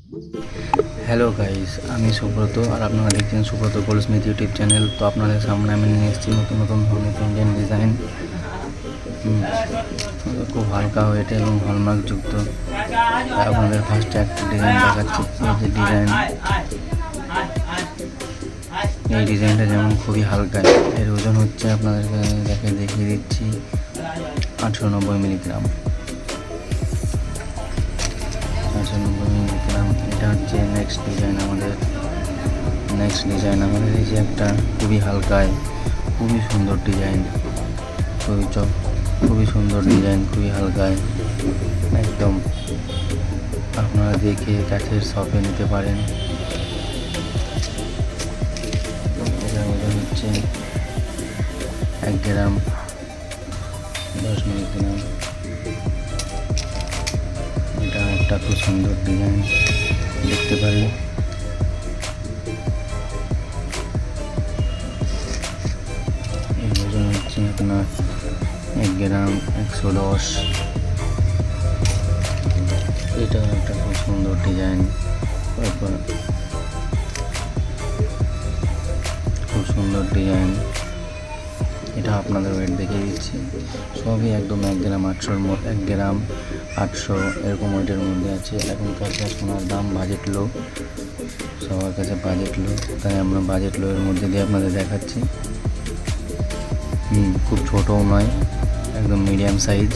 Hello guys, আমি সুব্রত আর আপনারা দেখছেন সুব্রত গোল্ডস্মিথ ইউটিউব চ্যানেল। তো আপনাদের সামনে আমি নিয়ে এসেছি নতুন নতুন ধরনের ইন্ডিয়ান ডিজাইন, খুব হালকা ওয়েট এবং হলমার্কযুক্ত। আপনাদের ফার্স্টে একটা ডিজাইন দেখাচ্ছি। এই যে ডিজাইন, এই ডিজাইনটা যেমন খুবই হালকা, এর ওজন হচ্ছে আপনাদেরকে দেখিয়ে দিচ্ছি 890 মিলিগ্রাম। 890 মিলিগ্রাম। এটা হচ্ছে নেক্সট ডিজাইন আমাদের। এই যে একটা খুবই হালকায় খুবই সুন্দর ডিজাইন, খুবই সুন্দর ডিজাইন, খুবই হালকায় একদম। আপনারা দেখে কাছের শপে নিতে পারেন। এটার ওজন হচ্ছে 1 গ্রাম 10 মিলিগ্রাম। এটা একটা খুব সুন্দর ডিজাইন, দেখতে পারেন। এর ওজন হচ্ছে আপনার 1 গ্রাম 110। এটা একটা খুব সুন্দর ডিজাইন, খুব সুন্দর ডিজাইন। এটা আপনাদের ওয়েট দেখিয়ে দিচ্ছি, সবই একদম 1 গ্রাম 800 এরকম ওয়েটের মধ্যে আছে। এখনকার সোনার দাম বাজেট লো, সবার কাছে বাজেট লো, তাই আমরা বাজেট লো এর মধ্যে দিয়ে আপনাদের দেখাচ্ছি। খুব ছোটও নয়, একদম মিডিয়াম সাইজ।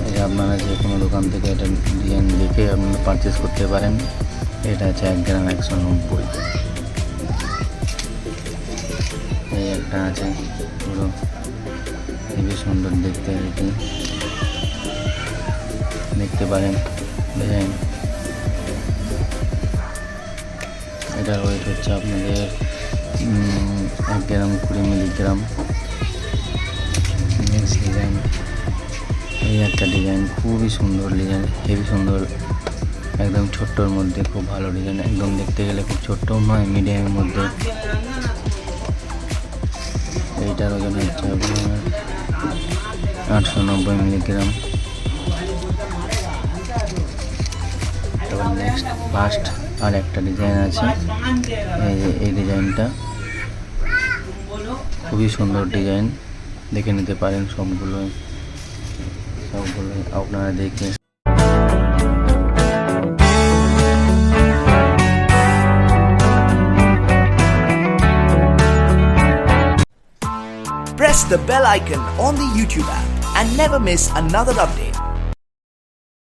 এটা আপনারা যে কোনো দোকান থেকে এটা ডিজাইন দেখে আপনারা পারচেস করতে পারেন। এটা আছে 1 গ্রাম 190। এই একটা আছে পুরো খুবই সুন্দর দেখতে, এটি দেখতে পারেন ডিজাইন। এটার ওয়েট হচ্ছে আপনাদের 1 গ্রাম 20 মিলিগ্রাম। নেক্সট ডিজাইন, এই একটা ডিজাইন খুবই সুন্দর ডিজাইন, হেভি সুন্দর, একদম ছোট্টর মধ্যে খুব ভালো ডিজাইন। একদম দেখতে গেলে খুব ছোট্টও নয়, মিডিয়ামের মধ্যে। এইটার ওজন হচ্ছে আপনার 890 মিলিগ্রাম। তারপর নেক্সট ফার্স্ট আর একটা ডিজাইন আছে। এই ডিজাইনটা খুবই সুন্দর ডিজাইন, দেখে নিতে পারেন। সবগুলো আপনারা দেখে। Press the bell icon on the YouTube app and never miss another update.